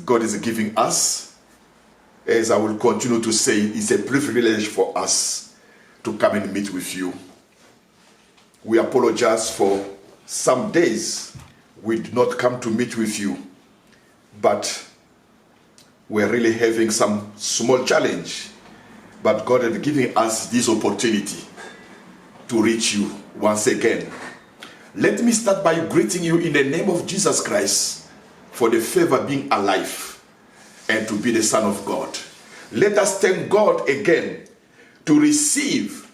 God is giving us, as I will continue to say, it's a privilege for us to come and meet with you. We apologize for some days we did not come to meet with you, but we're really having some small challenge. But God has given us this opportunity to reach you once again. Let me start by greeting you in the name of Jesus Christ for the favor being alive and to be the Son of God. Let us thank God again to receive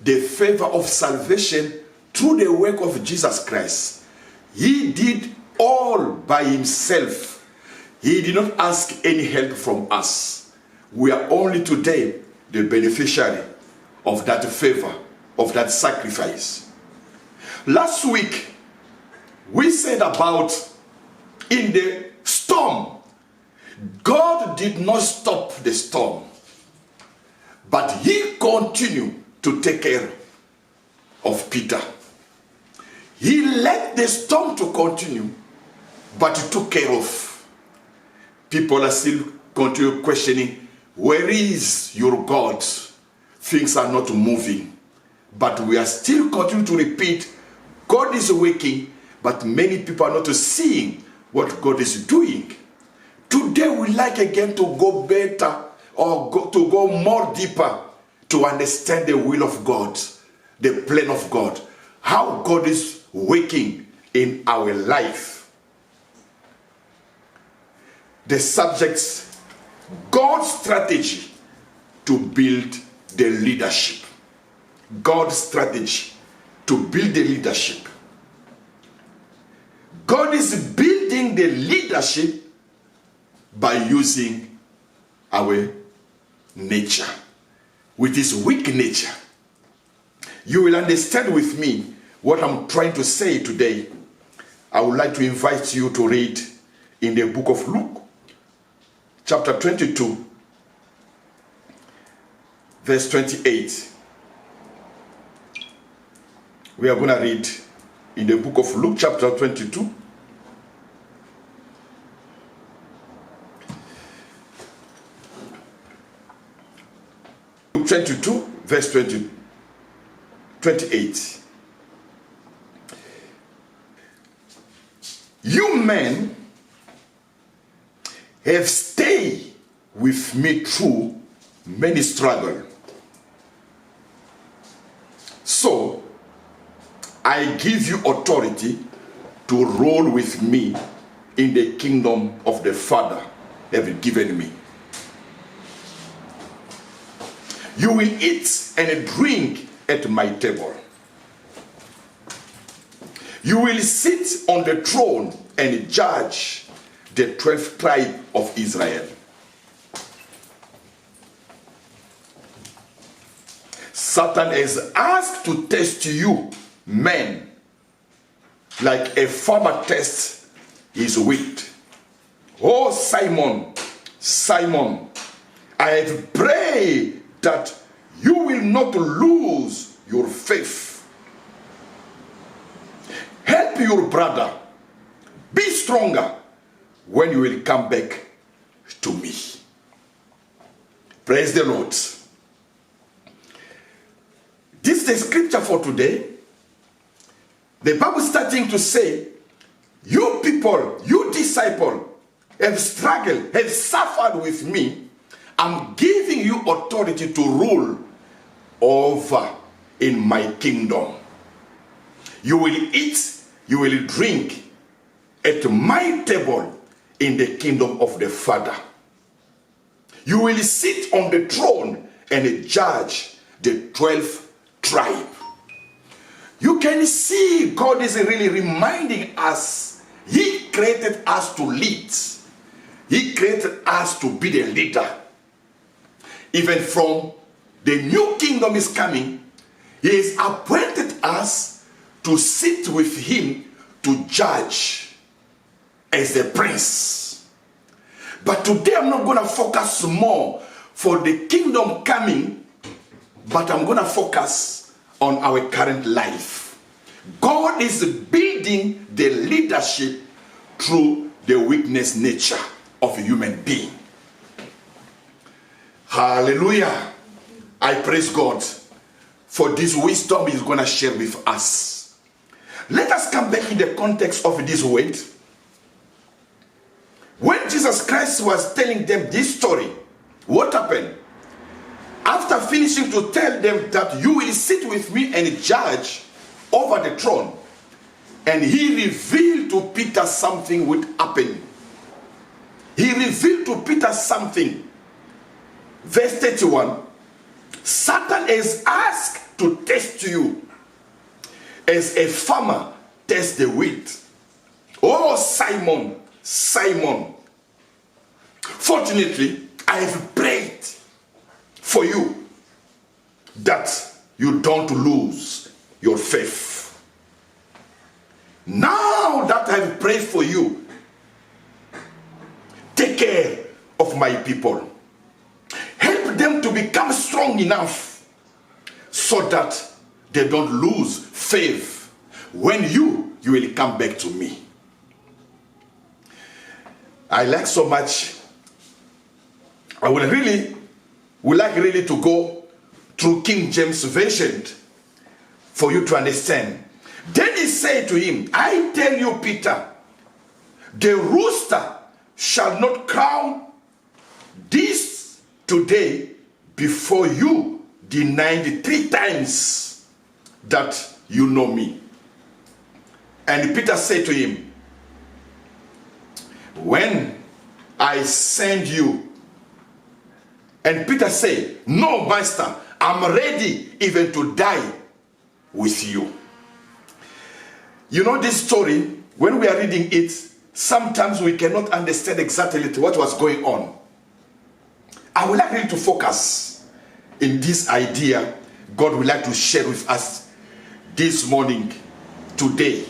the favor of salvation through the work of Jesus Christ. He did all by himself. He did not ask any help from us. We are only today the beneficiary of that favor, of that sacrifice. Last week, we said about in the storm, God did not stop the storm, but he continued to take care of Peter. He let the storm to continue, but he took care of. People are still continue questioning, where is your God? Things are not moving. But we are still continuing to repeat, God is working, but many people are not seeing what God is doing. Today we like again to go better or to go more deeper to understand the will of God, the plan of God, how God is working in our life. The subjects, God's strategy to build the leadership. God's strategy to build the leadership. God is building the leadership by using our nature, with his weak nature. You will understand with me what I'm trying to say today. I would like to invite you to read in the book of Luke, chapter 22, verse 28. We are going to read in the book of Luke, chapter 22. Luke 22, verse 28. You men have stayed with me through many struggles. So, I give you authority to rule with me in the kingdom of the Father have given me. You will eat and drink at my table. You will sit on the throne and judge the 12th tribe of Israel. Satan has asked to test you, men, like a farmer tests his wheat. Oh, Simon, Simon, I have prayed that you will not lose your faith. Help your brother. Be stronger when you will come back to me. Praise the Lord. This is the scripture for today. The Bible is starting to say, you people, you disciples, have struggled, have suffered with me. I'm giving you authority to rule over in my kingdom. You will eat, you will drink at my table in the kingdom of the Father. You will sit on the throne and judge the 12th tribe. You can see God is really reminding us, he created us to lead. He created us to be the leader. Even from the new kingdom is coming, he has appointed us to sit with him to judge as the prince. But today I'm not going to focus more for the kingdom coming, but I'm going to focus on our current life. God is building the leadership through the weakness nature. of a human being. Hallelujah. I praise God for this wisdom he's going to share with us. Let us come back in the context of this word. When Jesus Christ was telling them this story, what happened? After finishing to tell them that you will sit with me and judge over the throne, and he revealed to Peter something would happen. He revealed to Peter something. Verse 31, Satan is asked to test you as a farmer tests the wheat. Oh, Simon, Simon, fortunately, I have prayed for you that you don't lose your faith. Now that I have prayed for you, take care of my people. Help them to become strong enough so that they don't lose faith when you will come back to me. I like so much. I would like really to go through King James Version for you to understand. Then he said to him, I tell you, Peter, the rooster shall not crow this today before you denied 3 times that you know me. And Peter said to him, when I send you. And Peter said, no, master, I'm ready even to die with you. You know this story, when we are reading it, sometimes we cannot understand exactly what was going on. I would like you to focus in this idea God would like to share with us this morning, today.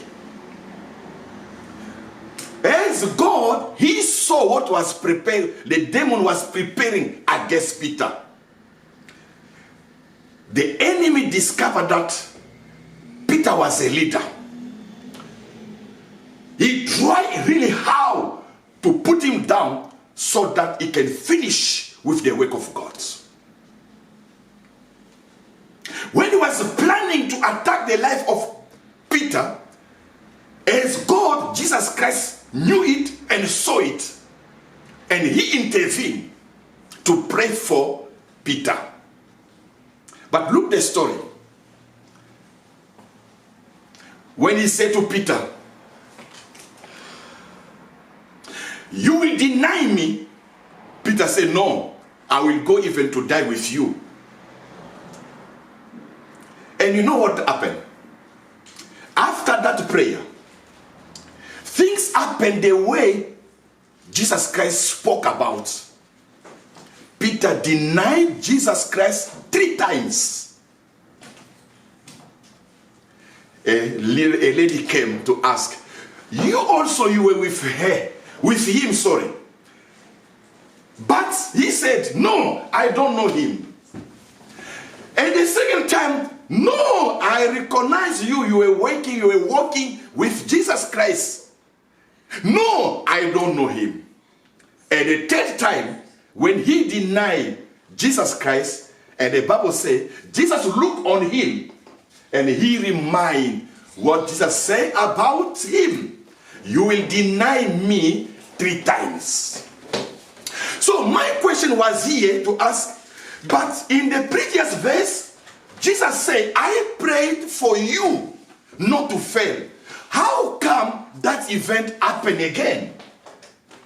As God, he saw what was prepared, the demon was preparing against Peter. The enemy discovered that Peter was a leader. He tried really how to put him down so that he can finish with the work of God. When he was planning to attack the life of Peter, as God, Jesus Christ, knew it and saw it, and he intervened to pray for Peter. But look the story. When he said to Peter, you will deny me, Peter said, no, I will go even to die with you. And you know what happened? After that prayer, things happened the way Jesus Christ spoke about. Peter denied Jesus Christ 3 times. A lady came to ask, you were with him. But he said, no, I don't know him. And the second time, no, I recognize you. You were walking with Jesus Christ. No, I don't know him. And the 3rd time, when he denied Jesus Christ, and the Bible says, Jesus looked on him, and he reminded what Jesus said about him. You will deny me 3 times. So my question was here to ask, but in the previous verse, Jesus said, I prayed for you not to fail. How come that event happened again?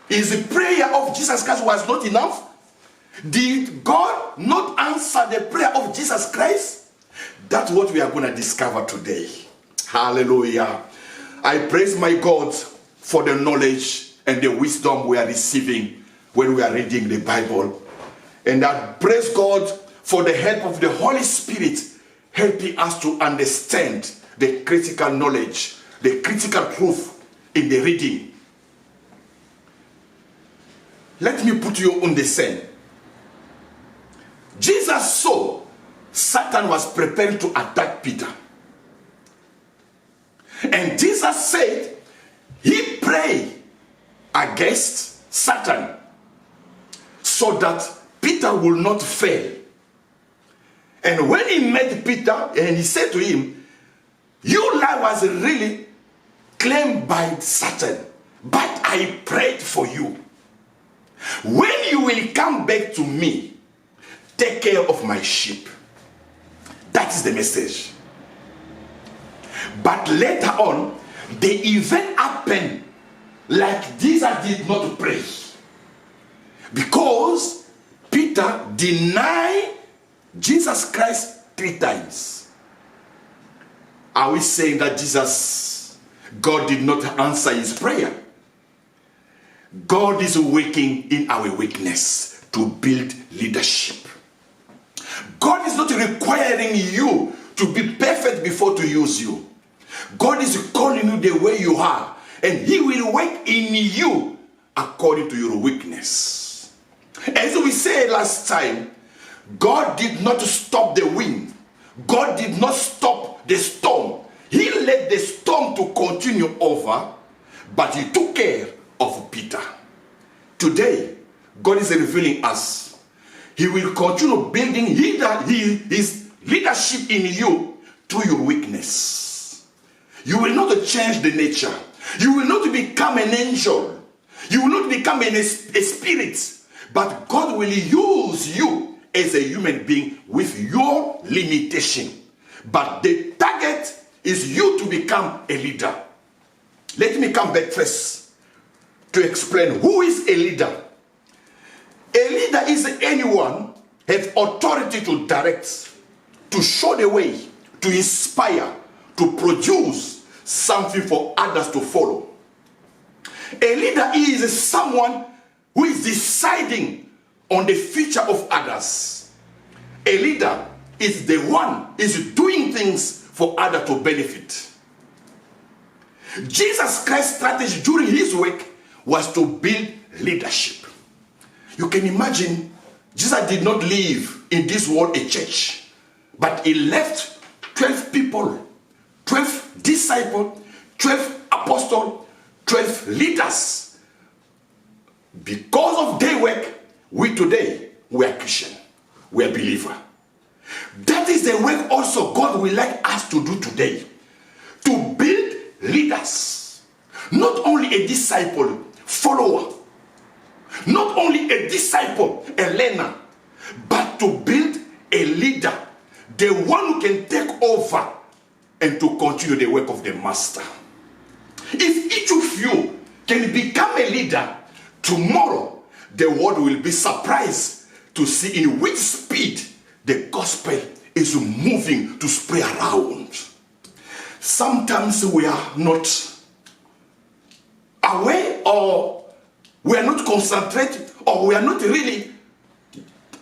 Is the prayer of Jesus Christ was not enough? Did God not answer the prayer of Jesus Christ? That's what we are going to discover today. Hallelujah. I praise my God for the knowledge and the wisdom we are receiving when we are reading the Bible. And I praise God for the help of the Holy Spirit helping us to understand the critical knowledge, the critical truth in the reading. Let me put you on the scene. Jesus saw Satan was preparing to attack Peter. And Jesus said he prayed against Satan, so that Peter will not fail. And when he met Peter and he said to him, your life was really claimed by Satan, but I prayed for you. When you will come back to me, take care of my sheep. That is the message. But later on, the event happened like Jesus did not pray. Because Peter denied Jesus Christ 3 times. Are we saying that God did not answer his prayer? God is working in our weakness to build leadership. God is not requiring you to be perfect before to use you. God is calling you the way you are, and he will work in you according to your weakness. As we said last time, God did not stop the wind. God did not stop the storm. He let the storm to continue over, but he took care of Peter. Today, God is revealing us. He will continue building his leadership in you through your weakness. You will not change the nature. You will not become an angel. You will not become a spirit. But God will use you as a human being with your limitation. But the target is you to become a leader. Let me come back first to explain who is a leader. A leader is anyone who has authority to direct, to show the way, to inspire, to produce something for others to follow. A leader is someone who is deciding on the future of others. A leader is the one who is doing things for others to benefit. Jesus Christ's strategy during his work was to build leadership. You can imagine, Jesus did not live in this world a church, but he left 12 people, 12 disciples, 12 apostles, 12 leaders. Because of their work, we today, we are Christian, we are believer. That is the work also God will like us to do today. To build leaders. Not only a disciple, follower. Not only a disciple, a learner. But to build a leader. The one who can take over and to continue the work of the master. If each of you can become a leader, tomorrow the world will be surprised to see in which speed the gospel is moving to spread around. Sometimes we are not aware, or we are not concentrated, or we are not really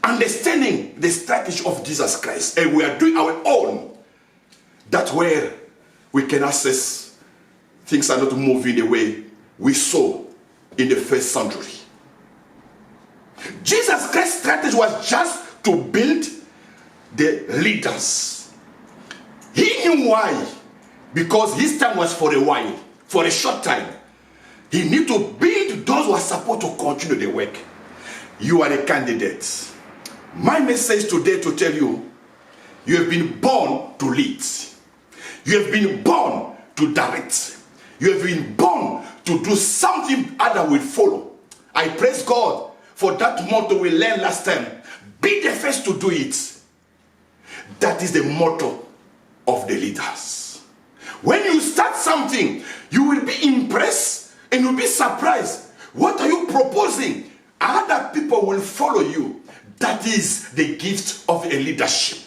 understanding the strategy of Jesus Christ, and we are doing our own. That's where we can access things are not moving the way we saw in the first century. Jesus Christ's strategy was just to build the leaders. He knew why. Because his time was for a while, for a short time. He need to build those who are supposed to continue the work. You are a candidate. My message today to tell you, you have been born to lead. You have been born to direct. You have been born to do something other will follow. I praise God for that motto we learned last time. Be the first to do it. That is the motto of the leaders. When you start something, you will be impressed and you'll be surprised. What are you proposing? Other people will follow you. That is the gift of a leadership.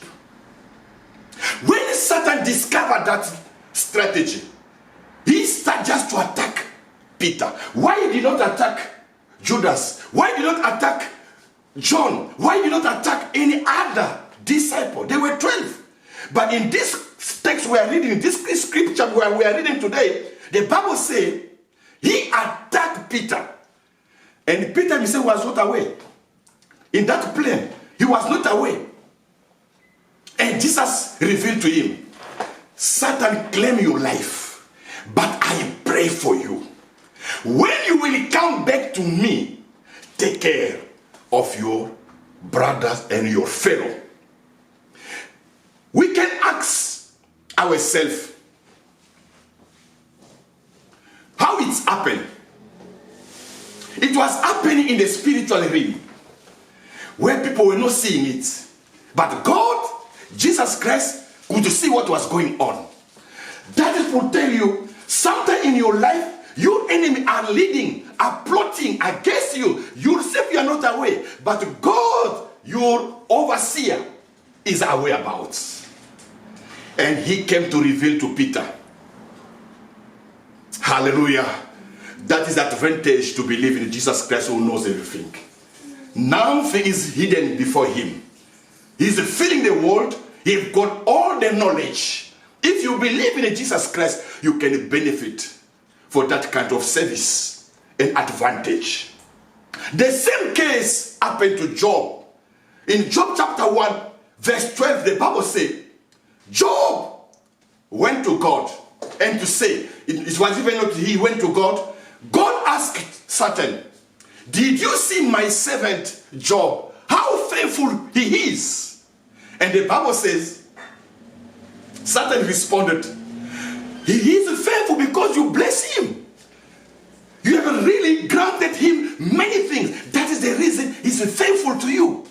When Satan discovered that strategy, he started just to attack Peter. Why did he not attack Judas? Why did he not attack John? Why did he not attack any other disciple? They were 12. But in this text we are reading, this scripture where we are reading today, the Bible says he attacked Peter. And Peter himself was not away. In that plane, he was not away. And Jesus revealed to him, Satan claim your life, but I pray for you. When you will come back to me, take care of your brothers and your fellow. We can ask ourselves how it's happened. It was happening in the spiritual realm where people were not seeing it. But God, Jesus Christ, could see what was going on. That is will tell you, sometime in your life, your enemy are leading, are plotting against you. Yourself, you are not aware. But God, your overseer, is aware about. And he came to reveal to Peter. Hallelujah. That is the advantage to believe in Jesus Christ who knows everything. Nothing is hidden before him. He's filling the world. He's got all the knowledge. If you believe in Jesus Christ, you can benefit for that kind of service and advantage. The same case happened to Job. In Job chapter 1, verse 12, the Bible says, Job went to God and to say, it was even not he went to God. God asked Satan, did you see my servant Job? How faithful he is. And the Bible says, Satan responded, he is faithful because you bless him. You have really granted him many things. That is the reason he's faithful to you.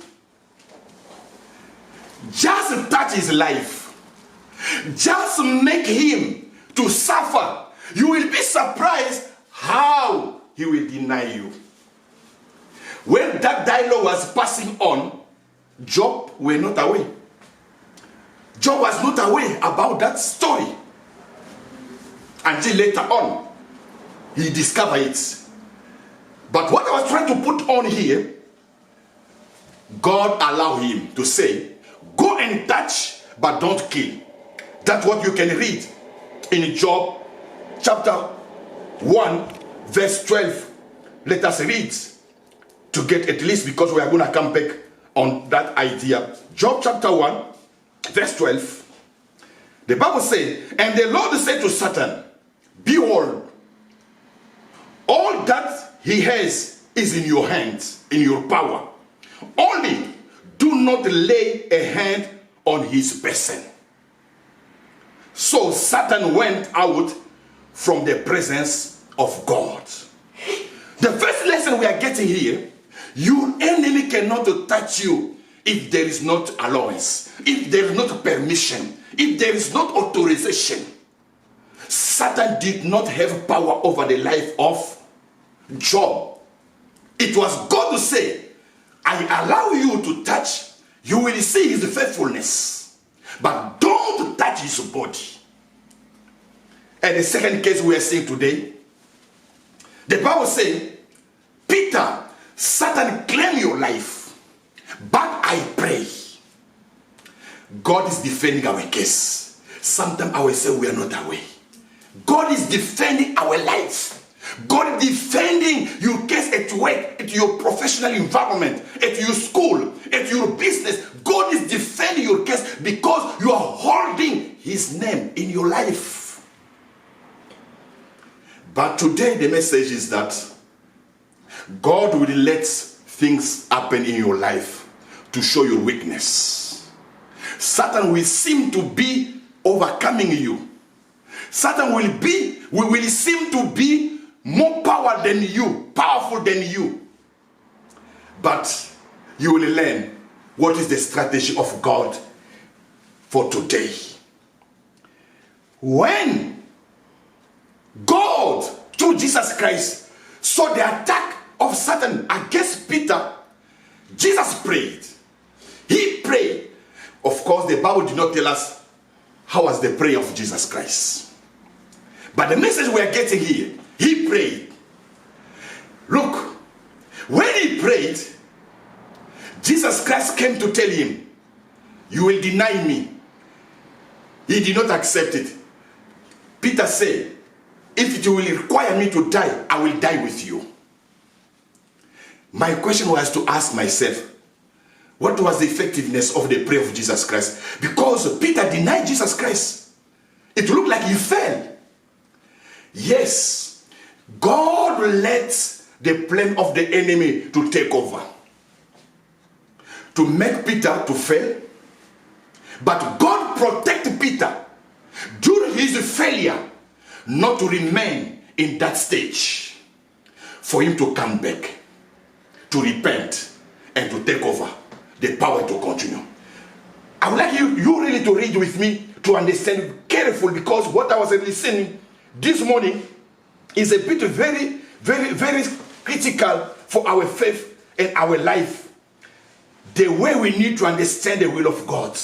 Just touch his life. Just make him to suffer. You will be surprised how he will deny you. When that dialogue was passing on, Job were not aware. Job was not aware about that story. Until later on, he discovered it. But what I was trying to put on here, God allowed him to say, go and touch, but don't kill. That's what you can read in Job chapter 1, verse 12. Let us read to get at least, because we are going to come back on that idea. Job chapter 1, verse 12. The Bible says, and the Lord said to Satan, behold, all that he has is in your hands, in your power. Only do not lay a hand on his person. So Satan went out from the presence of God. The first lesson we are getting here, your enemy cannot touch you if there is not allowance, if there is not permission, if there is not authorization. Satan did not have power over the life of Job. It was God who said, I allow you to touch, you will see his faithfulness, but don't touch his body. And the second case we are seeing today, the Bible says, Peter, Satan claim your life, but I pray. God is defending our case. Sometimes I will say we are not aware. God is defending our life. God is defending your case at work, at your professional environment, at your school, at your business. God is defending your case because you are holding his name in your life. But today the message is that God will let things happen in your life to show your weakness. Satan will seem to be overcoming you. Satan will seem to be more power than you, powerful than you. But you will learn what is the strategy of God for today. When God, through Jesus Christ, saw the attack of Satan against Peter, Jesus prayed. He prayed. Of course, the Bible did not tell us how was the prayer of Jesus Christ. But the message we are getting here, he prayed. Look, when he prayed, Jesus Christ came to tell him, you will deny me. He did not accept it. Peter said, if it will require me to die, I will die with you. My question was to ask myself, what was the effectiveness of the prayer of Jesus Christ? Because Peter denied Jesus Christ. It looked like he fell. Yes, God lets the plan of the enemy to take over, to make Peter to fail. But God protected Peter during his failure not to remain in that stage, for him to come back, to repent, and to take over the power to continue. I would like you really to read with me to understand carefully, because what I was listening this morning is a bit very, very, very critical for our faith and our life. The way we need to understand the will of God.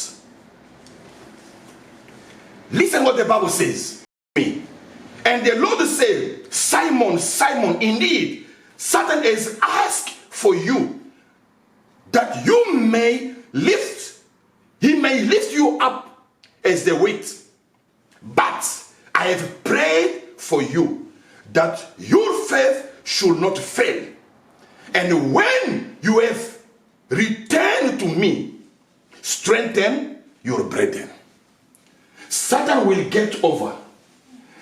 Listen what the Bible says. And the Lord said, Simon, Simon, indeed, Satan has asked for you that you may lift, he may lift you up as the weight. But I have prayed for you that your faith should not fail. And when you have returned to me, strengthen your brethren. Satan will get over.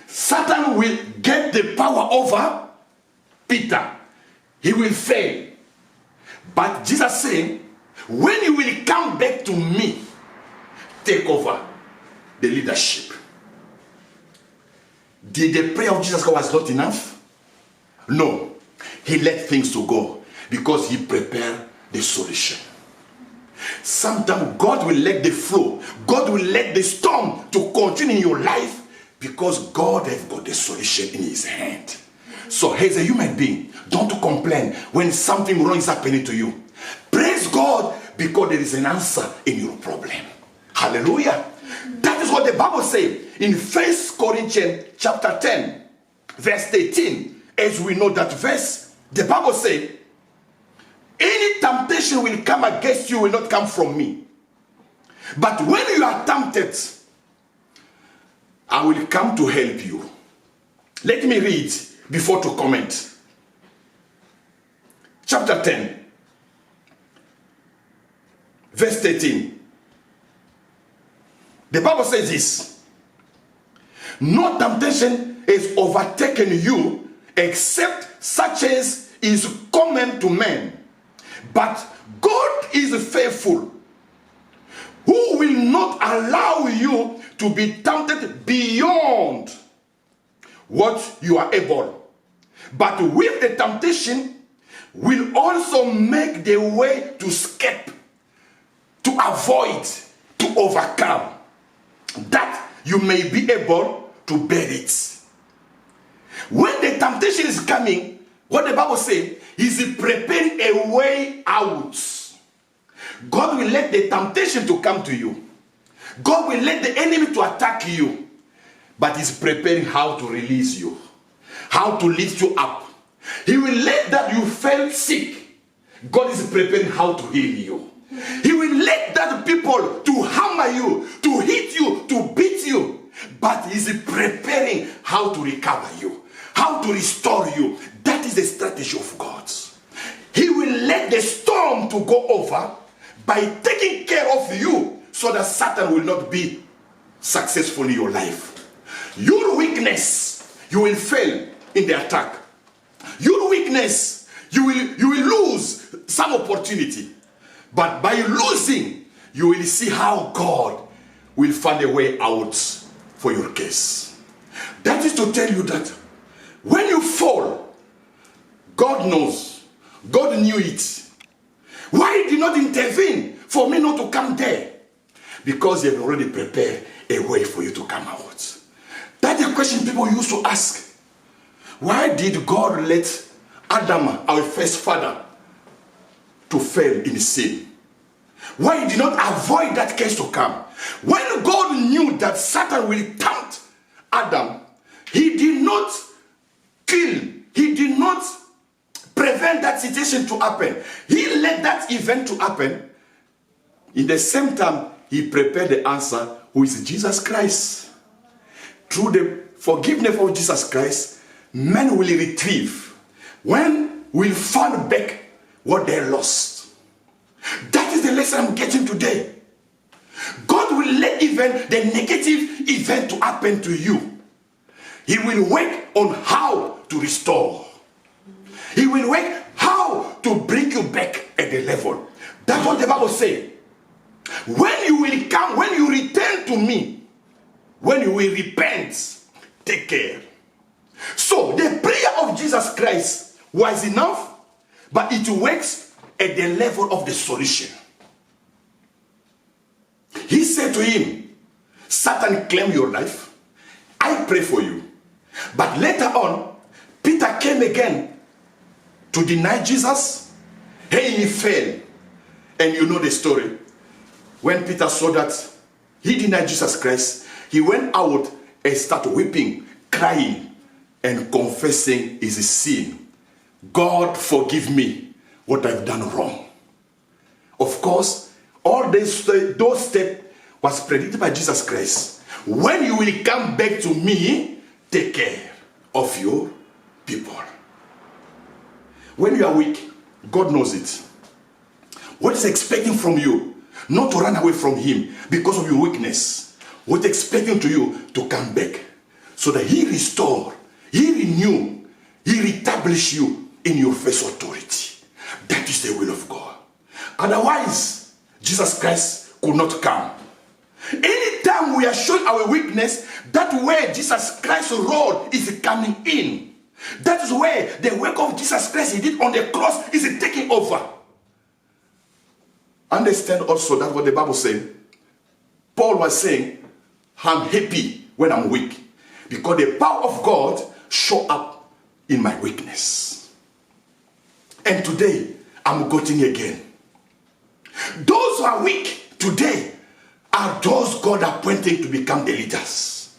Satan will get the power over Peter. He will fail. But Jesus saying, when you will come back to me, take over the leadership. Did the prayer of Jesus was not enough? No. He let things to go because he prepared the solution. Sometimes God will let the flow, God will let the storm to continue in your life because God has got the solution in his hand. So as a human being, don't complain when something wrong is happening to you. Praise God because there is an answer in your problem. Hallelujah. That is what the Bible says in 1 Corinthians chapter 10, verse 18. As we know that verse, the Bible says, any temptation will come against you will not come from me. But when you are tempted, I will come to help you. Let me read before to comment. Chapter 10, verse 13. The Bible says this: no temptation has overtaken you except such as is common to men. But God is faithful, who will not allow you to be tempted beyond what you are able. But with the temptation will also make the way to escape, to avoid, to overcome, that you may be able to bear it. When the temptation is coming, what the Bible says is preparing a way out. God will let the temptation to come to you. God will let the enemy to attack you. But he's preparing how to release you, how to lift you up. He will let that you fell sick. God is preparing how to heal you. He will let that people to hammer you, to hit you, to beat you. But he's preparing how to recover you, how to restore you. That is the strategy of God. He will let the storm to go over by taking care of you so that Satan will not be successful in your life. Your weakness, you will fail in the attack. Your weakness, you will lose some opportunity. But by losing, you will see how God will find a way out for your case. That is to tell you that when you fall, God knows. God knew it. Why did he not intervene for me not to come there? Because he had already prepared a way for you to come out. That's the question people used to ask. Why did God let Adam, our first father, to fail in sin? Why did he not avoid that case to come? When God knew that Satan will tempt Adam, he did not kill, he did not prevent that situation to happen. He let that event to happen. In the same time, he prepared the answer, who is Jesus Christ. Through the forgiveness of Jesus Christ, men will retrieve. When will find back what they lost. That is the lesson I'm getting today. God will let even the negative event to happen to you. He will work on how to restore. He will work how to bring you back at the level. That's what the Bible says. When you will come, when you return to me, when you will repent, take care. So the prayer of Jesus Christ was enough, but it works at the level of the solution. He said to him, Satan claim your life. I pray for you. But later on, Peter came again to deny Jesus. Hey, he fell. And you know the story. When Peter saw that he denied Jesus Christ, he went out and started weeping, crying, and confessing his sin. God, forgive me what I've done wrong. Of course, all those steps was predicted by Jesus Christ. When you will come back to me, take care of your people. When you are weak, God knows it. What is expecting from you? Not to run away from him because of your weakness. What expecting to you to come back so that he restore, he renew, he reestablish you in your first authority. That is the will of God. Otherwise, Jesus Christ could not come. Anytime we are showing our weakness, that way Jesus Christ's role is coming in. That is where the work of Jesus Christ he did on the cross is taking over. Understand also that what the Bible says. Paul was saying, I'm happy when I'm weak, because the power of God show up in my weakness. And today, I'm getting again. Those who are weak today are those God appointed to become the leaders.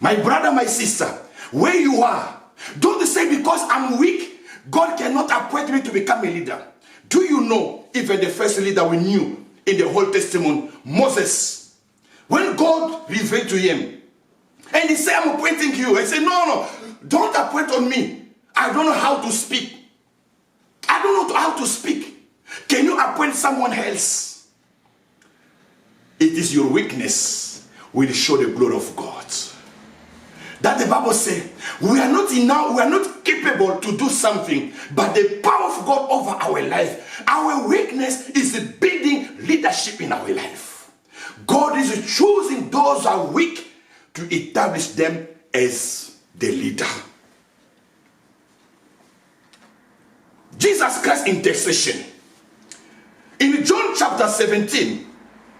My brother, my sister, where you are, don't say because I'm weak, God cannot appoint me to become a leader. Do you know, even the first leader we knew in the Old Testament, Moses, when God revealed to him, and he said, I'm appointing you. I said, no, don't appoint on me. I don't know how to speak. I don't know how to speak. Can you appoint someone else? It is your weakness will show the glory of God. That the Bible says, we are not capable to do something, but the power of God over our life. Our weakness is building leadership in our life. God is choosing those who are weak to establish them as the leader. Jesus Christ's intercession. In John chapter 17,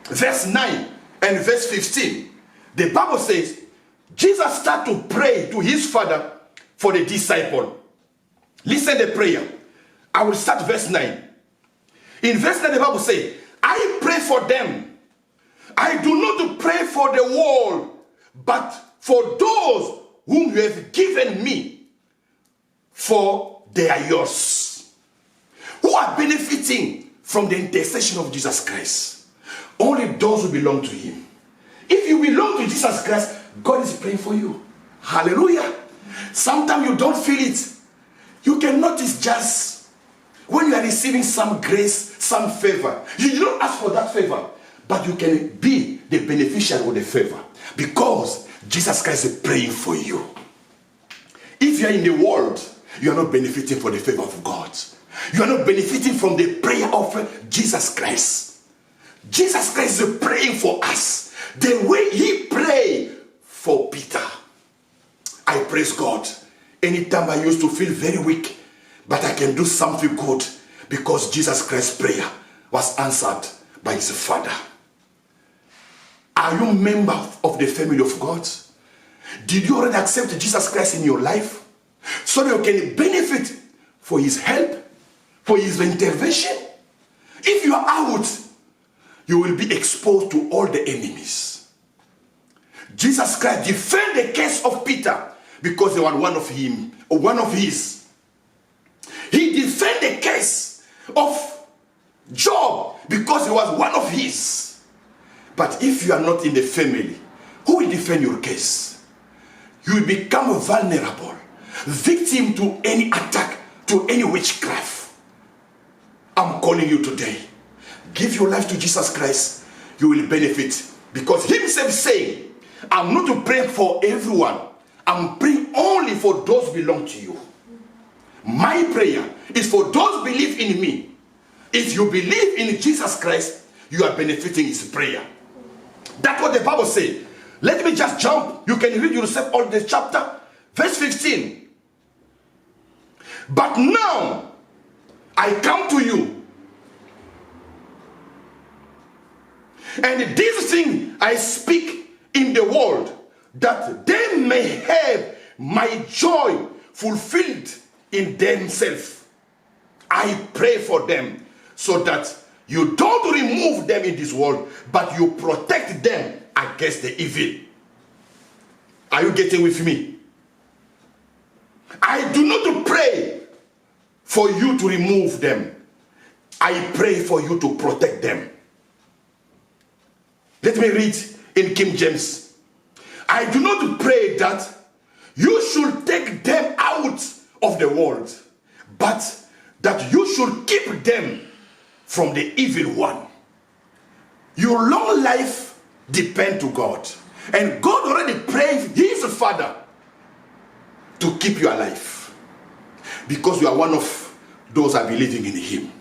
verse 9 and verse 15, the Bible says, Jesus started to pray to his Father for the disciple. Listen to the prayer. I will start verse 9. In verse 9, the Bible says, I pray for them. I do not pray for the world, but for those whom you have given me, for they are yours. Who are benefiting from the intercession of Jesus Christ? Only those who belong to him. If you belong to Jesus Christ, God is praying for you. Hallelujah. Sometimes you don't feel it. You can notice just when you are receiving some grace, some favor. You don't ask for that favor, but you can be the beneficiary of the favor because Jesus Christ is praying for you. If you are in the world, you are not benefiting from the favor of God. You are not benefiting from the prayer of Jesus Christ. Jesus Christ is praying for us the way he prayed for Peter. I praise God. Anytime I used to feel very weak, but I can do something good because Jesus Christ's prayer was answered by his Father. Are you a member of the family of God? Did you already accept Jesus Christ in your life so that you can benefit for his help, for his intervention? If you are out, you will be exposed to all the enemies. Jesus Christ defended the case of Peter because they were one of his. He defended the case of Job because he was one of his. But if you are not in the family, who will defend your case? You will become vulnerable, victim to any attack, to any witchcraft. I'm calling you today. Give your life to Jesus Christ. You will benefit because himself saying, I'm not to pray for everyone. I'm praying only for those who belong to you. My prayer is for those who believe in me. If you believe in Jesus Christ, you are benefiting his prayer. That's what the Bible says. Let me just jump. You can read yourself all the chapter. Verse 15. But now I come to you, and this thing I speak in the world, that they may have my joy fulfilled in themselves. I pray for them so that you don't remove them in this world, but you protect them against the evil. Are you getting with me? I do not pray for you to remove them. I pray for you to protect them. Let me read in King James. I do not pray that you should take them out of the world, but that you should keep them from the evil one. Your long life depends to God. And God already prayed his Father to keep you alive. Because you are one of those that are believing in him.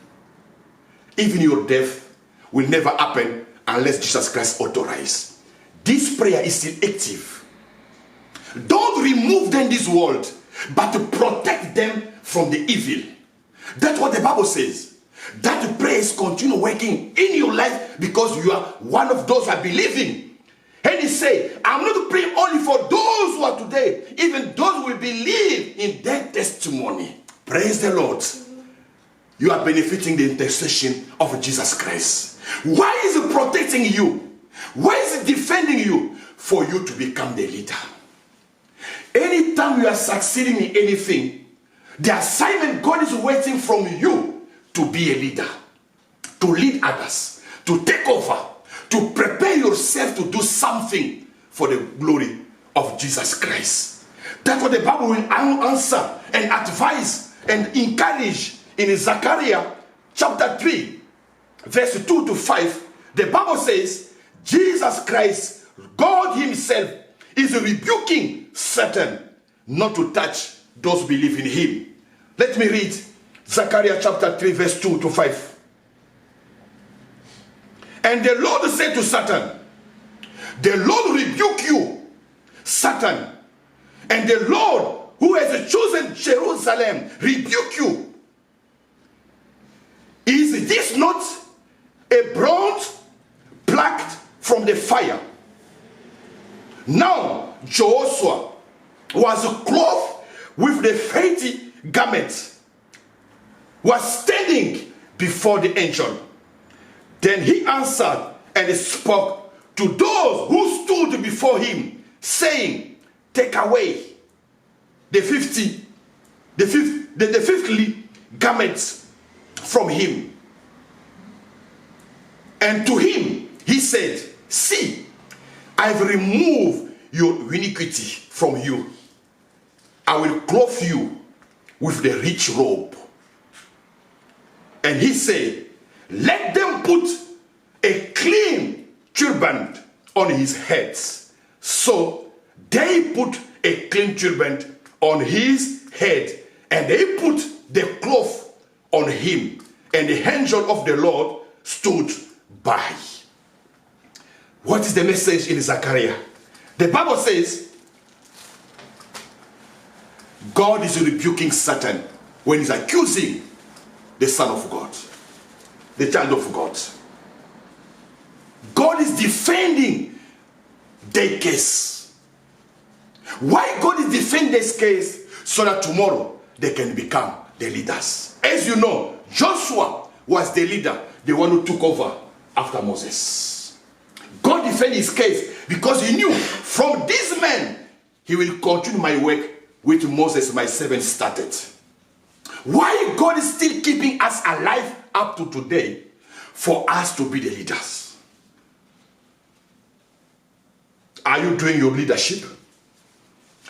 Even your death will never happen unless Jesus Christ authorizes. This prayer is still active. Don't remove them in this world, but to protect them from the evil. That's what the Bible says. That prayer continue working in your life because you are one of those who are believing. And he said, I'm not praying only for those who are today, even those who will believe in their testimony. Praise the Lord. You are benefiting the intercession of Jesus Christ. Why is he protecting you? Why is he defending you? For you to become the leader. Anytime you are succeeding in anything, the assignment God is waiting from you to be a leader, to lead others, to take over, to prepare yourself to do something for the glory of Jesus Christ. That's what the Bible will answer and advise and encourage in Zechariah chapter 3, verse 2 to 5. The Bible says, Jesus Christ, God himself, is rebuking Satan not to touch those who believe in him. Let me read Zechariah chapter 3, verse 2 to 5. And the Lord said to Satan, the Lord rebuke you, Satan, and the Lord who has chosen Jerusalem rebuke you. Is this not a bronze plucked from the fire? Now Joshua was clothed with the faith garment, was standing before the angel. Then he answered and spoke to those who stood before him, saying, take away the fifthly garments from him. And to him he said, see, I've removed your iniquity from you. I will clothe you with the rich robe. And he said, let them put a clean turban on his head. So they put a clean turban on his head, and they put the cloth on him. And the angel of the Lord stood by. What is the message in Zechariah? The Bible says God is rebuking Satan when he's accusing the Son of God, the child of God. God is defending their case. Why God is defending this case? So that tomorrow they can become the leaders. As you know, Joshua was the leader, the one who took over after Moses. God defended his case because he knew from this man he will continue my work which Moses my servant started. Why God is still keeping us alive up to today? For us to be the leaders. Are you doing your leadership?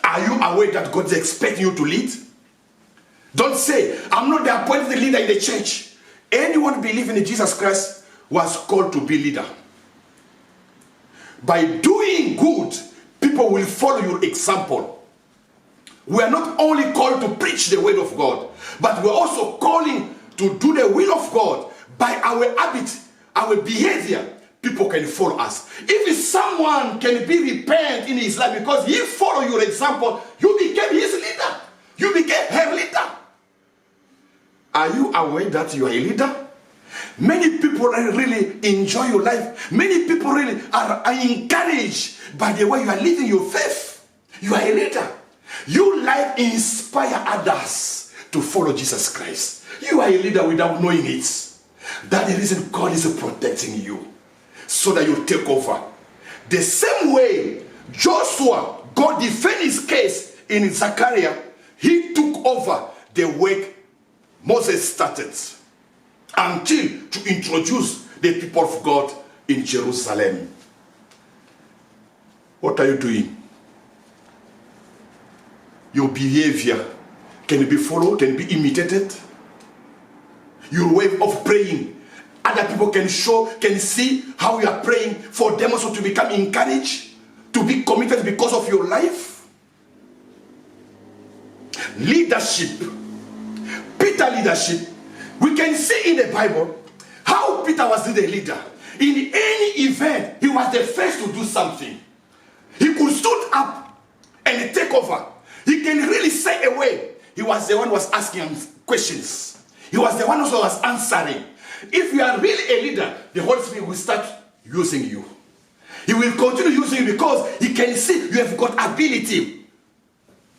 Are you aware that God is expecting you to lead? Don't say, I'm not the appointed leader in the church. Anyone believing in Jesus Christ was called to be leader. By doing good, people will follow your example. we are not only called to preach the word of God, but we're also calling to do the will of God. By our habit, our behavior, people can follow us. If someone can be repent in his life because he followed your example, you became his leader. You became her leader. Are you aware that you are a leader? Many people really enjoy your life. Many people really are encouraged by the way you are living your faith. You are a leader. Your life inspire others to follow Jesus Christ. You are a leader without knowing it. That's the reason God is protecting you, so that you take over. The same way Joshua, God defended his case in Zechariah, he took over the work Moses started until to introduce the people of God in Jerusalem. What are you doing? Your behavior can be followed, can be imitated. Your way of praying, other people can see how you are praying, for them also to become encouraged, to be committed because of your life. Leadership. Peter leadership. We can see in the Bible how Peter was the leader. In any event, he was the first to do something. He could stood up and take over. He can really say a word. He was the one who was asking questions. He was the one who was answering. If you are really a leader, the Holy Spirit will start using you. He will continue using you because he can see you have got ability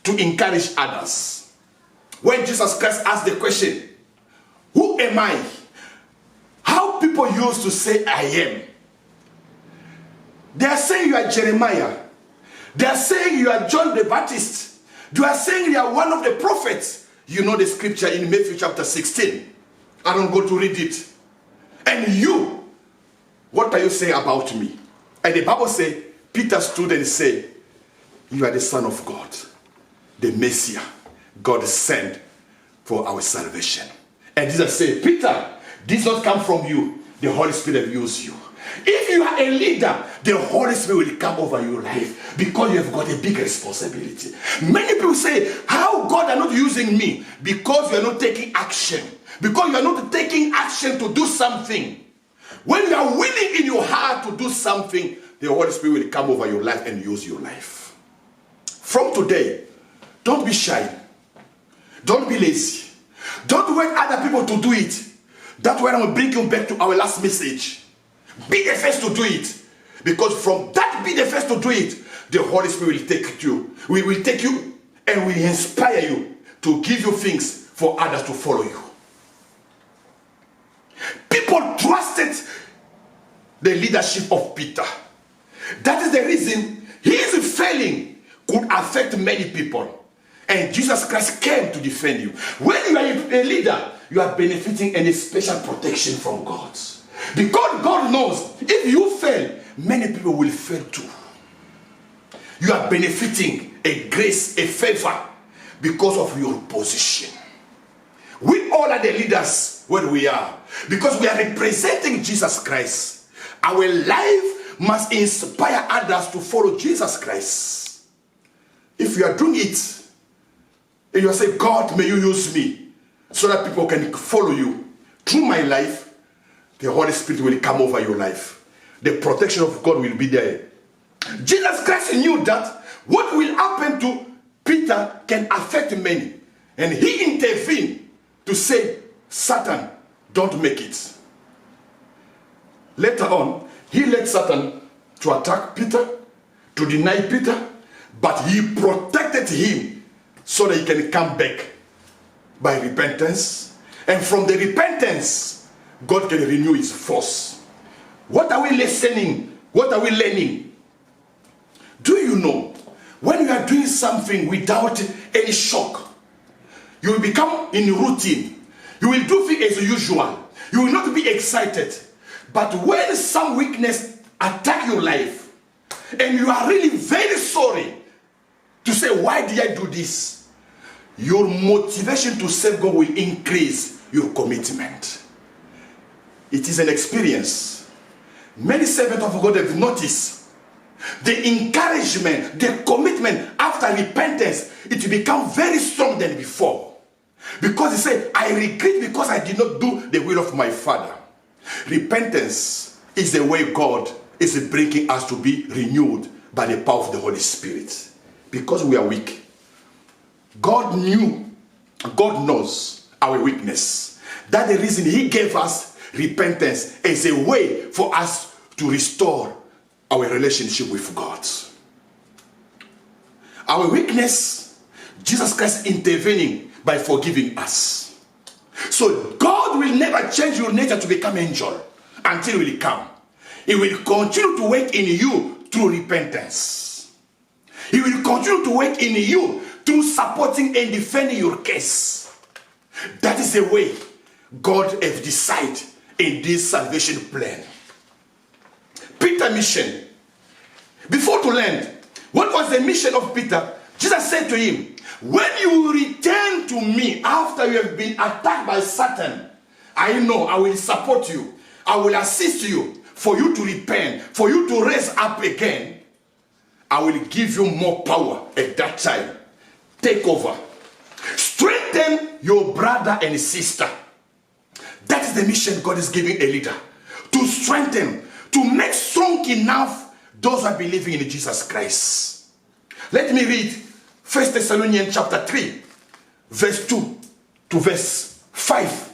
to encourage others. When Jesus Christ asked the question, who am I? How people used to say I am. They are saying you are Jeremiah. They are saying you are John the Baptist. They are saying you are one of the prophets. You know the scripture in Matthew chapter 16. I don't go to read it. And you, what are you saying about me? And the Bible says, Peter stood and said, you are the Son of God, the Messiah, God sent for our salvation. And Jesus said, Peter, this does not come from you. The Holy Spirit will use you. If you are a leader, the Holy Spirit will come over your life because you have got a big responsibility. Many people say, how God are not using me? Because you are not taking action. Because you are not taking action to do something. When you are willing in your heart to do something, the Holy Spirit will come over your life and use your life. From today, don't be shy. Don't be lazy. Don't wait other people to do it. That's why I'm going to bring you back to our last message. Be the first to do it. Because from that be the first to do it, the Holy Spirit will take you. We will take you and will inspire you to give you things for others to follow you. People trusted the leadership of Peter. That is the reason his failing could affect many people. And Jesus Christ came to defend you. When you are a leader, you are benefiting any special protection from God. Because God knows if you fail, many people will fail too. You are benefiting a grace, a favor because of your position. We all are the leaders where we are because we are representing Jesus Christ. Our life must inspire others to follow Jesus Christ. If you are doing it, and you say, God, may you use me so that people can follow you through my life, the Holy Spirit will come over your life. The protection of God will be there. Jesus Christ knew that what will happen to Peter can affect many. And he intervened to say, Satan, don't make it. Later on, he led Satan to attack Peter, to deny Peter, but he protected him so that he can come back by repentance. And from the repentance, God can renew his force. What are we listening? What are we learning? Do you know, when you are doing something without any shock, you will become in routine. You will do things as usual. You will not be excited. But when some weakness attack your life, and you are really very sorry to say, why did I do this? Your motivation to serve God will increase your commitment. It is an experience. Many servants of God have noticed the encouragement, the commitment after after repentance, it will become very strong than before. Because he said, I regret because I did not do the will of my Father. Repentance is the way God is bringing us to be renewed by the power of the Holy Spirit. Because we are weak. God knows our weakness. That's the reason he gave us repentance as a way for us to restore our relationship with God. Our weakness, Jesus Christ intervening by forgiving us. So God will never change your nature to become angel until he will come. He will continue to work in you through repentance. He will continue to work in you through supporting and defending your case. That is the way God has decided in this salvation plan. Peter's mission. Before to land, what was the mission of Peter? Jesus said to him, when you return to me after you have been attacked by Satan, I know I will support you. I will assist you for you to repent, for you to raise up again. I will give you more power at that time. Take over. Strengthen your brother and sister. That is the mission God is giving a leader. To strengthen, to make strong enough those who are believing in Jesus Christ. Let me read 1 Thessalonians chapter 3, verse 2 to verse 5.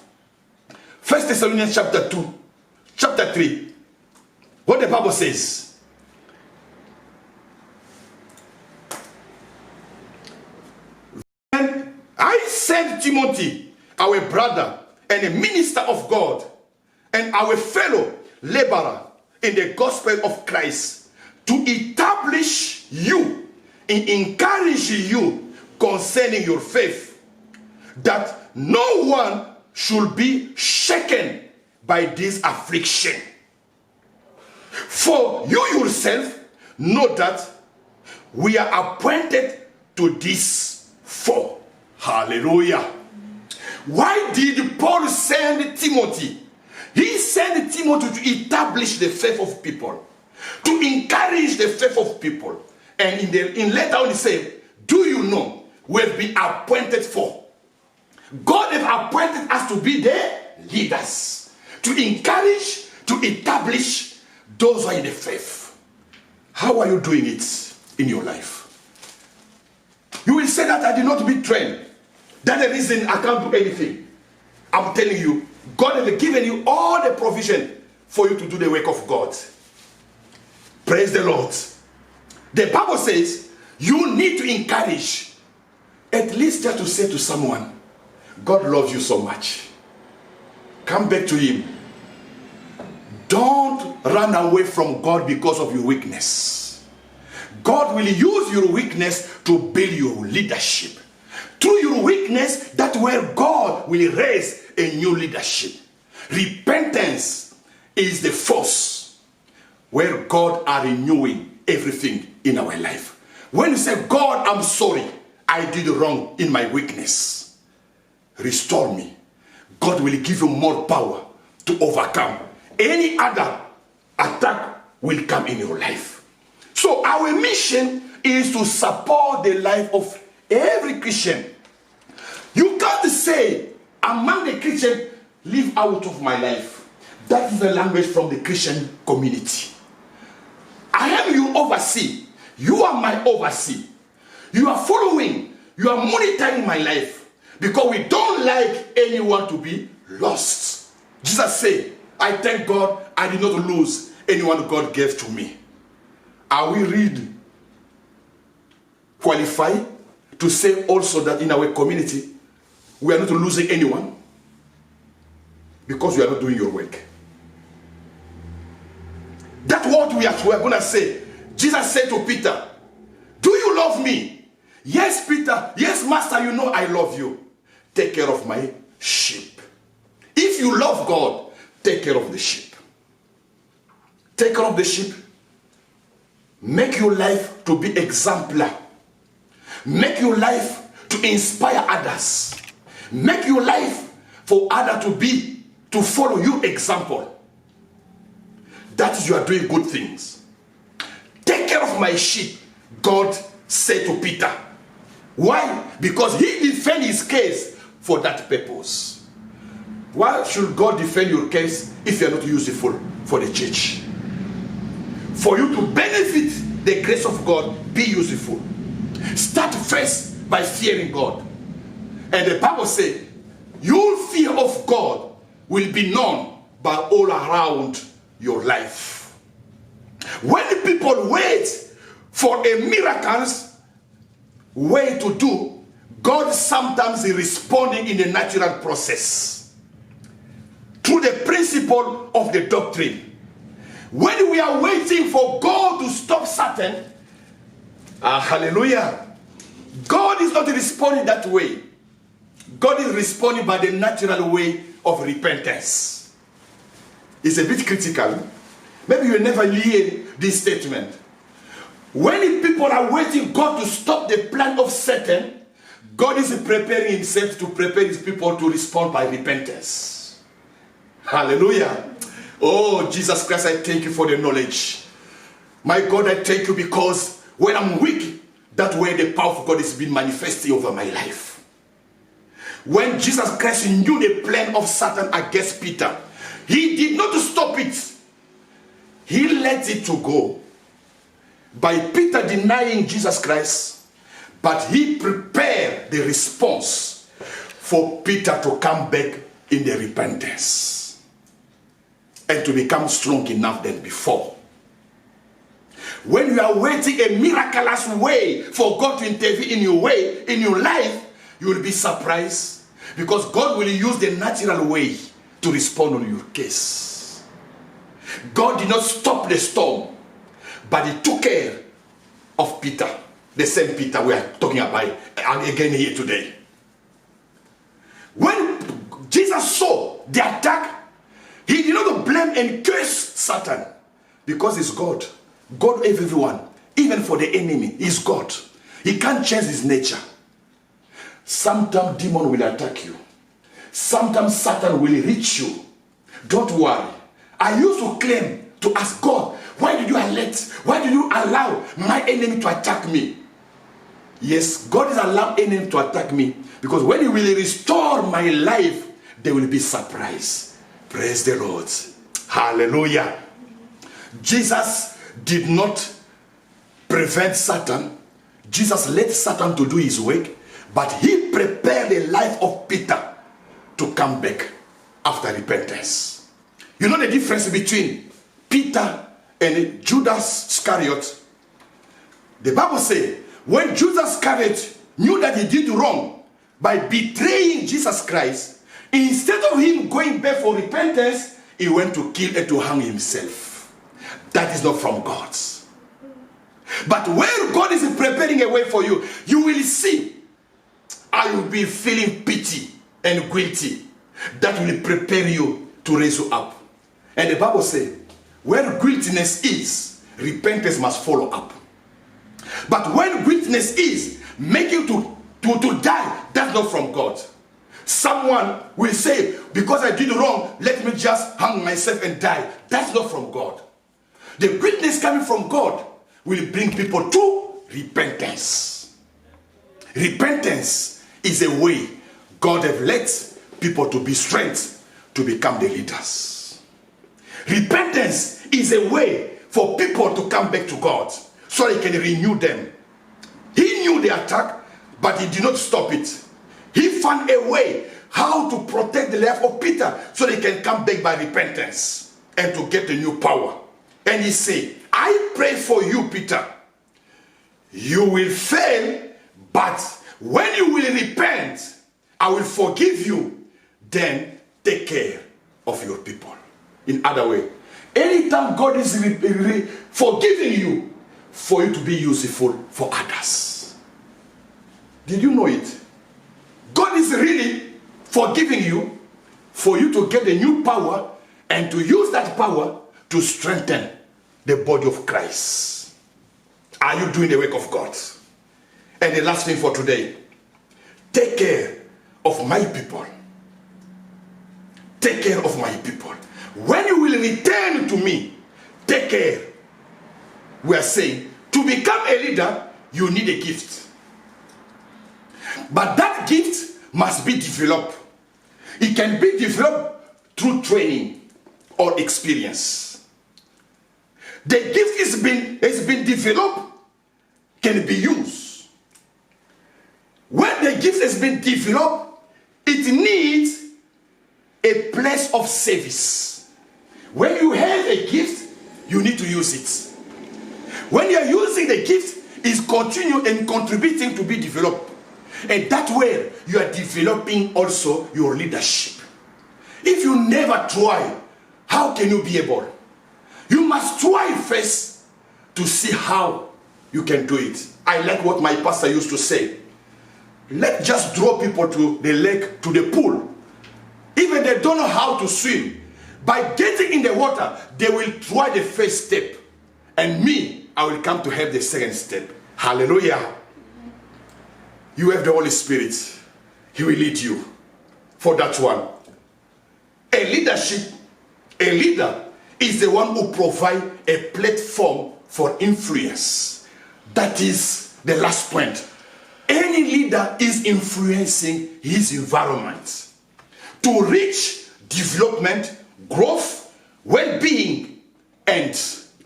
1 Thessalonians chapter 3. What the Bible says. And I sent Timothy, our brother and a minister of God, and our fellow laborer in the gospel of Christ, to establish you and encourage you concerning your faith, that no one should be shaken by this affliction. For you yourself know that we are appointed to this for. Hallelujah. Why did Paul send Timothy? He sent Timothy to establish the faith of people, to encourage the faith of people. And in later on he said, do you know we have been appointed for? God has appointed us to be the leaders, to encourage, to establish those who are in the faith. How are you doing it in your life? You will say that I did not be trained. That's the reason I can't do anything. I'm telling you, God has given you all the provision for you to do the work of God. Praise the Lord. The Bible says you need to encourage, at least just to say to someone, God loves you so much. Come back to him. Don't run away from God because of your weakness. God will use your weakness to build your leadership. Through your weakness, that's where God will raise a new leadership. Repentance is the force where God are renewing everything in our life. When you say, God, I'm sorry, I did wrong in my weakness. Restore me. God will give you more power to overcome any other attack will come in your life. So our mission is to support the life of every Christian. You can't say, among the Christians, live out of my life. That is the language from the Christian community. I am your overseer. You are my overseer. You are following. You are monitoring my life. Because we don't like anyone to be lost. Jesus said, I thank God I did not lose anyone God gave to me. Are we really qualified to say also that in our community we are not losing anyone? Because we are not doing your work. That's what we are going to say. Jesus said to Peter, do you love me? Yes, Peter. Yes, Master, you know I love you. Take care of my sheep. If you love God, take care of the sheep. Take care of the sheep. Make your life to be exemplar. Make your life to inspire others. Make your life for others to follow your example. That is, you are doing good things. Take care of my sheep. God said to Peter. Why? Because he defended his case for that purpose. Why should God defend your case if you are not useful for the church? For you to benefit the grace of God, be useful. Start first by fearing God. And the Bible says, your fear of God will be known by all around your life. When people wait for a miraculous way to do, God sometimes is responding in a natural process through the principle of the doctrine. When we are waiting for God to stop Satan, hallelujah, God is not responding that way. God is responding by the natural way of repentance. It's a bit critical. Maybe you never hear this statement. When people are waiting God to stop the plan of Satan, God is preparing himself to prepare his people to respond by repentance. Hallelujah. Oh, Jesus Christ, I thank you for the knowledge. My God, I thank you because when I'm weak, that way the power of God is being manifested over my life. When Jesus Christ knew the plan of Satan against Peter, he did not stop it. He let it to go. By Peter denying Jesus Christ, but he prepared the response for Peter to come back in the repentance and to become strong enough than before. When you are waiting a miraculous way for God to intervene in your way, in your life, you will be surprised because God will use the natural way to respond on your case. God did not stop the storm, but he took care of Peter, the same Peter we are talking about again here today. When Jesus saw the attack, he did not blame and curse Satan because he's God. God of everyone, even for the enemy, is God. He can't change his nature. Sometimes demon will attack you. Sometimes Satan will reach you. Don't worry. I used to claim to ask God, why did you allow my enemy to attack me? Yes, God is allowing enemy to attack me because when he will restore my life, they will be surprised. Praise the Lord. Hallelujah. Jesus did not prevent Satan. Jesus let Satan to do his work, but he prepared the life of Peter to come back after repentance. You know the difference between Peter and Judas Iscariot? The Bible says when Judas Iscariot knew that he did wrong by betraying Jesus Christ, instead of him going back for repentance, he went to kill and to hang himself. That is not from God. But when God is preparing a way for you, you will see. I will be feeling pity and guilty. That will prepare you to raise you up. And the Bible says, where guiltiness is, repentance must follow up. But when guiltiness is making you to die, that's not from God. Someone will say, because I did wrong, let me just hang myself and die. That's not from God. The greatness coming from God will bring people to repentance. Repentance is a way God has let people to be strength to become the leaders. Repentance is a way for people to come back to God so he can renew them. He knew the attack, but he did not stop it. He found a way how to protect the life of Peter so they can come back by repentance and to get a new power. And he said, I pray for you, Peter. You will fail, but when you will repent, I will forgive you. Then take care of your people. In other way, anytime God is forgiving you, for you to be useful for others. Did you know it? God is really forgiving you for you to get a new power and to use that power to strengthen the body of Christ. Are you doing the work of God? And the last thing for today, take care of my people. Take care of my people. When you will return to me, take care. We are saying, to become a leader, you need a gift. But that gift must be developed. It can be developed through training or experience. The gift has been developed, can be used. When the gift has been developed, it needs a place of service. When you have a gift, you need to use it. When you are using the gift, it's continuing and contributing to be developed. And that way, you are developing also your leadership. If you never try, how can you be able? You must try first to see how you can do it. I like what my pastor used to say. Let's just draw people to the lake, to the pool. Even they don't know how to swim. By getting in the water, they will try the first step. And me, I will come to have the second step. Hallelujah. You have the Holy Spirit. He will lead you for that one. A leader is the one who provides a platform for influence. That is the last point. Any leader is influencing his environment to reach development, growth, well-being, and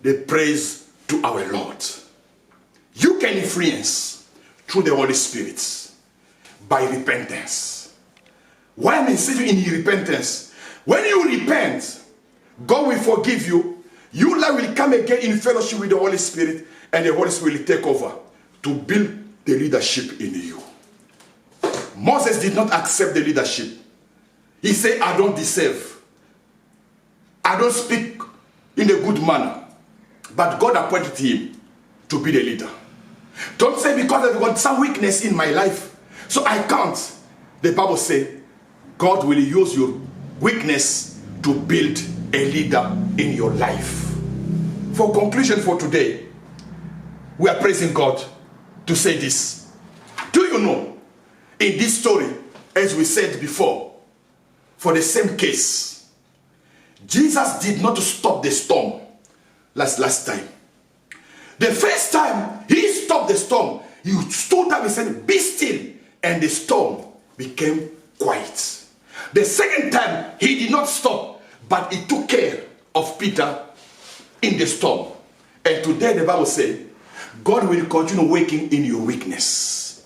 the praise to our Lord. You can influence through the Holy Spirit by repentance. Why am I saying in repentance? When you repent, God will forgive you. You will come again in fellowship with the Holy Spirit, and the Holy Spirit will take over to build the leadership in you. Moses did not accept the leadership. He said, I don't deserve. I don't speak in a good manner. But God appointed him to be the leader. Don't say because I've got some weakness in my life, so I can't. The Bible says God will use your weakness to build a leader in your life. For conclusion for today, we are praising God to say this. Do you know, in this story, as we said before, for the same case, Jesus did not stop the storm last time. The first time he stopped the storm, he stood up and said, be still, and the storm became quiet. The second time, he did not stop, but he took care of Peter in the storm. And today the Bible says, God will continue working in your weakness.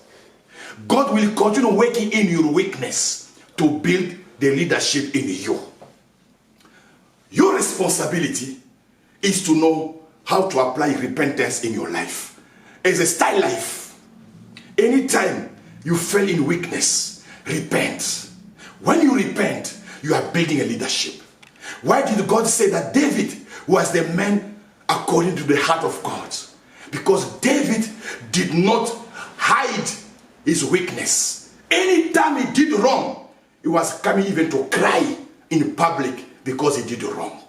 God will continue working in your weakness to build the leadership in you. Your responsibility is to know how to apply repentance in your life. As a style life, anytime you fell in weakness, repent. When you repent, you are building a leadership. Why did God say that David was the man according to the heart of God? Because David did not hide his weakness. Anytime he did wrong, he was coming even to cry in public because he did wrong.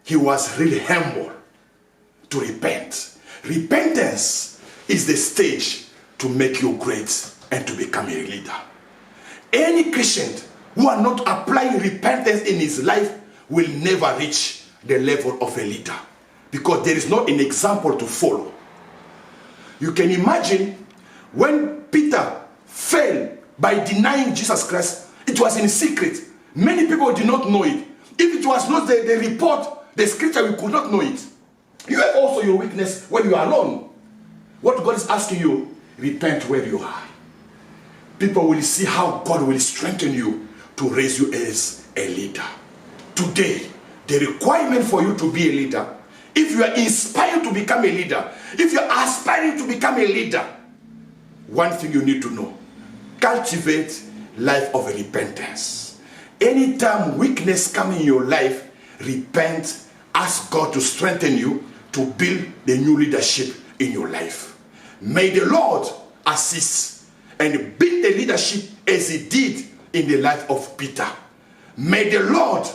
He was really humble to repent. Repentance is the stage to make you great and to become a leader. Any Christian who are not applying repentance in his life will never reach the level of a leader, because there is not an example to follow. You can imagine when Peter fell by denying Jesus Christ, it was in secret. Many people did not know it. If it was not the report, the scripture, we could not know it. You have also your weakness when you are alone. What God is asking you, repent where you are. People will see how God will strengthen you to raise you as a leader. Today, the requirement for you to be a leader, if you are inspired to become a leader, if you are aspiring to become a leader, one thing you need to know, cultivate life of repentance. Anytime weakness comes in your life, repent, ask God to strengthen you to build the new leadership in your life. May the Lord assist and build the leadership as he did in the life of Peter. May the Lord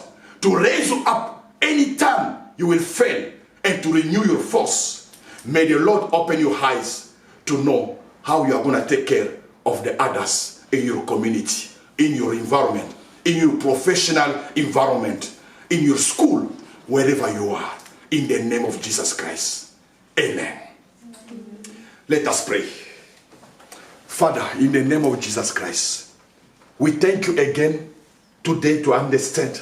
to raise you up anytime you will fail and to renew your force. May the Lord open your eyes to know how you are going to take care of the others in your community, in your environment, in your professional environment, in your school, wherever you are. In the name of Jesus Christ. Amen. Let us pray. Father, in the name of Jesus Christ, we thank you again today to understand.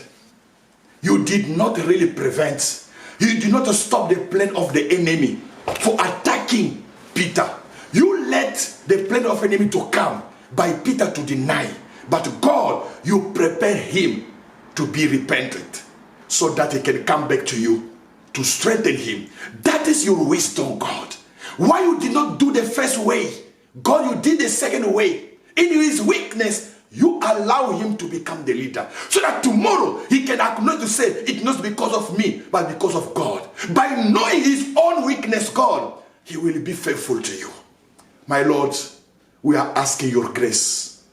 You did not really prevent, you did not stop the plan of the enemy for attacking Peter. You let the plan of the enemy to come by Peter to deny. But God, you prepare him to be repentant so that he can come back to you to strengthen him. That is your wisdom, God. Why you did not do the first way? God, you did the second way. In his weakness, you allow him to become the leader. So that tomorrow, he can acknowledge to say, it's not because of me, but because of God. By knowing his own weakness, God, he will be faithful to you. My Lord, we are asking your grace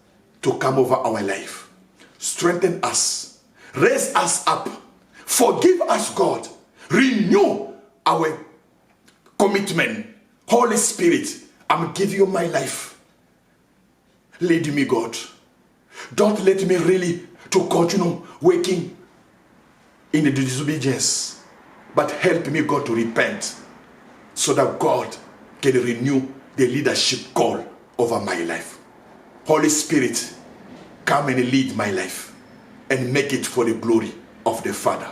to come over our life. Strengthen us. Raise us up. Forgive us, God. Renew our commitment. Holy Spirit, I'm giving you my life. Lead me, God. Don't let me really to continue working in the disobedience, but help me, God, to repent so that God can renew the leadership call over my life. Holy Spirit, come and lead my life and make it for the glory of the Father.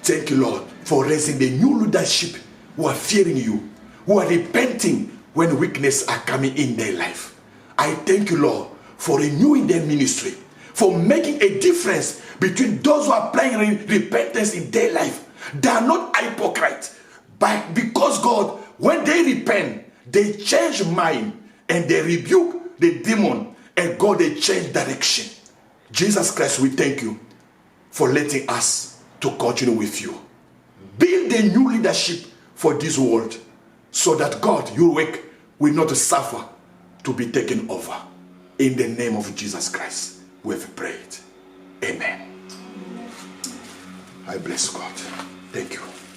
Thank you, Lord, for raising the new leadership who are fearing you, who are repenting when weakness are coming in their life. I thank you, Lord, for renewing their ministry, for making a difference between those who are applying repentance in their life. They are not hypocrites, but because God, when they repent, they change mind and they rebuke the demon, and God, they change direction. Jesus Christ, we thank you for letting us to continue with you. Build a new leadership for this world so that God, your work will not suffer to be taken over. In the name of Jesus Christ, we have prayed. Amen. I bless God. Thank you.